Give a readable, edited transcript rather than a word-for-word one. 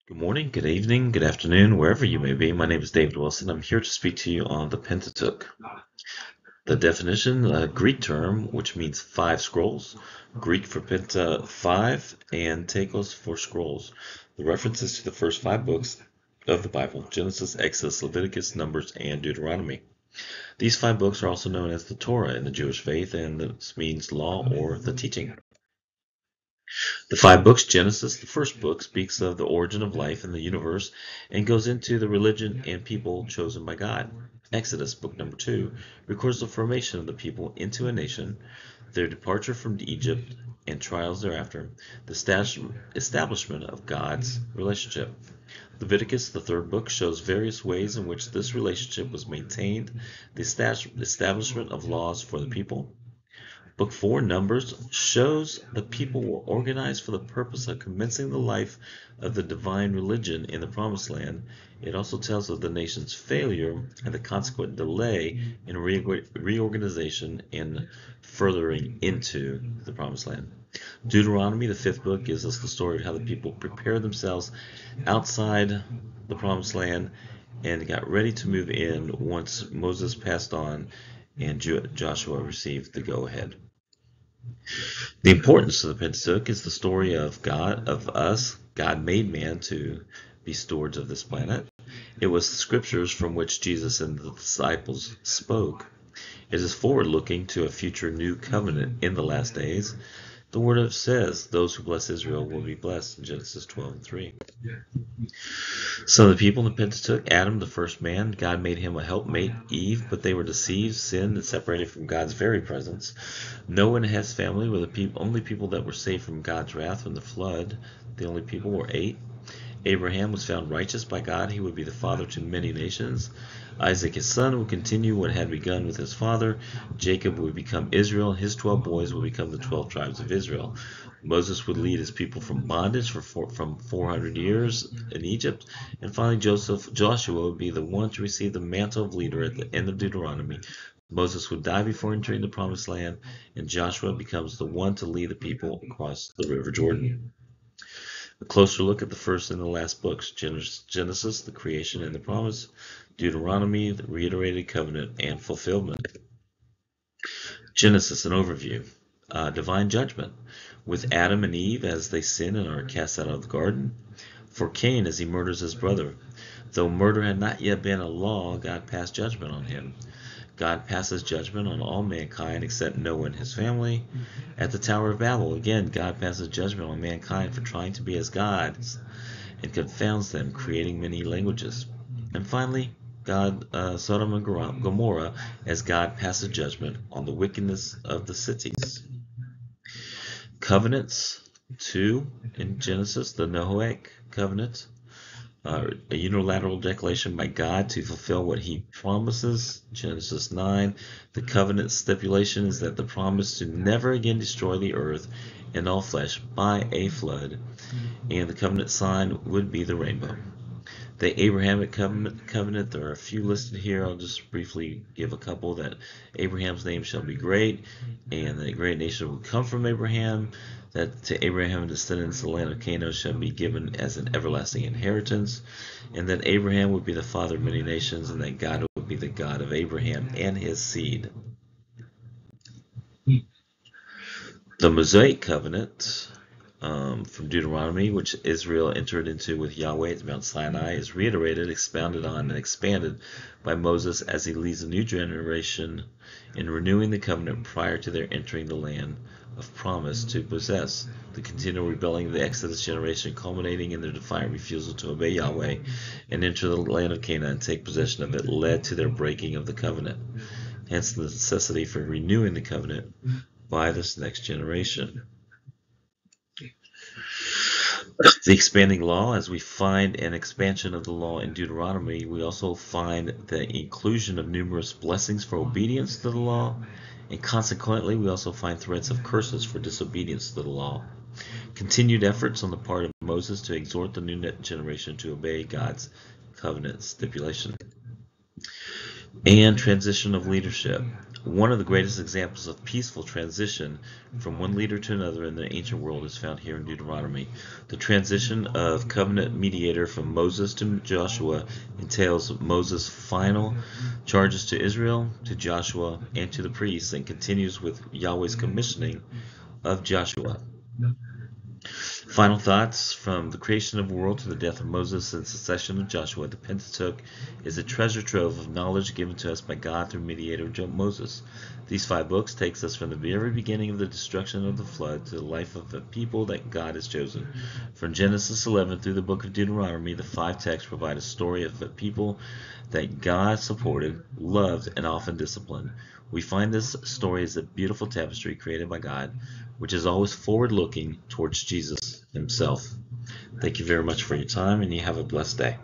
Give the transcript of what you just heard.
Good morning, good evening, good afternoon, wherever you may be. My name is David Wilson. I'm here to speak to you on the Pentateuch. The definition, a Greek term, which means five scrolls. Greek for penta, five, and tekos for scrolls. The references to the first five books of the Bible, Genesis, Exodus, Leviticus, Numbers, and Deuteronomy. These five books are also known as the Torah in the Jewish faith, and this means law or the teaching. The five books, Genesis, the first book, speaks of the origin of life in the universe and goes into the religion and people chosen by God. Exodus, book number 2, records the formation of the people into a nation, their departure from Egypt, and trials thereafter, the establishment of God's relationship. Leviticus, the third book, shows various ways in which this relationship was maintained, the establishment of laws for the people. Book 4, Numbers, shows the people were organized for the purpose of commencing the life of the divine religion in the Promised Land. It also tells of the nation's failure and the consequent delay in reorganization and furthering into the Promised Land. Deuteronomy, the fifth book, gives us the story of how the people prepared themselves outside the Promised Land and got ready to move in once Moses passed on and Joshua received the go-ahead. The importance of the Pentateuch is the story of God, of us. God made man to be stewards of this planet. It was the scriptures from which Jesus and the disciples spoke. It is forward-looking to a future new covenant in the last days. The word says, those who bless Israel will be blessed in Genesis 12:3. So the people in the Pentateuch, Adam, the first man, God made him a helpmate, Eve, but they were deceived, sinned, and separated from God's very presence. Noah and his family were the only people that were saved from God's wrath from the flood. The only people were 8. Abraham was found righteous by God. He would be the father to many nations. Isaac, his son, would continue what had begun with his father. Jacob would become Israel, and his 12 boys would become the 12 tribes of Israel. Moses would lead his people from bondage from 400 years in Egypt, and finally Joshua would be the one to receive the mantle of leader at the end of Deuteronomy. Moses would die before entering the promised land, and Joshua becomes the one to lead the people across the river Jordan. A closer look at the first and the last books, Genesis, the creation and the promise, Deuteronomy, the reiterated covenant and fulfillment. Genesis, an overview. Divine judgment, with Adam and Eve as they sin and are cast out of the garden. For Cain as he murders his brother. Though murder had not yet been a law, God passed judgment on him. God passes judgment on all mankind except Noah and his family. At the Tower of Babel, again, God passes judgment on mankind for trying to be as gods and confounds them, creating many languages. And finally, Sodom and Gomorrah, as God passes judgment on the wickedness of the cities. Covenants, 2 in Genesis, the Noahic covenant. A unilateral declaration by God to fulfill what he promises, Genesis 9. The covenant stipulation is that the promise to never again destroy the earth and all flesh by a flood, and the covenant sign would be the rainbow. The Abrahamic covenant, there are a few listed here. I'll just briefly give a couple. That Abraham's name shall be great, and that a great nation will come from Abraham. That to Abraham and descendants the land of Canaan shall be given as an everlasting inheritance, and that Abraham would be the father of many nations, and that God would be the God of Abraham and his seed. The Mosaic covenant from Deuteronomy, which Israel entered into with Yahweh at Mount Sinai, is reiterated, expounded on, and expanded by Moses as he leads a new generation in renewing the covenant prior to their entering the land of promise to possess. The continual rebelling of the Exodus generation, culminating in their defiant refusal to obey Yahweh and enter the land of Canaan and take possession of it, led to their breaking of the covenant. Hence the necessity for renewing the covenant by this next generation. The expanding law, as we find an expansion of the law in Deuteronomy, we also find the inclusion of numerous blessings for obedience to the law, and consequently we also find threats of curses for disobedience to the law. Continued efforts on the part of Moses to exhort the new generation to obey God's covenant stipulation. And transition of leadership. One of the greatest examples of peaceful transition from one leader to another in the ancient world is found here in Deuteronomy. The transition of covenant mediator from Moses to Joshua entails Moses' final charges to Israel, to Joshua, and to the priests, and continues with Yahweh's commissioning of Joshua. Final thoughts: from the creation of the world to the death of Moses and succession of Joshua, the Pentateuch is a treasure trove of knowledge given to us by God through mediator Moses. These 5 books takes us from the very beginning of the destruction of the flood to the life of a people that God has chosen. From Genesis 11 through the book of Deuteronomy, the 5 texts provide a story of a people that God supported, loved, and often disciplined. We find this story as a beautiful tapestry created by God, which is always forward-looking towards Jesus himself. Thank you very much for your time, and you have a blessed day.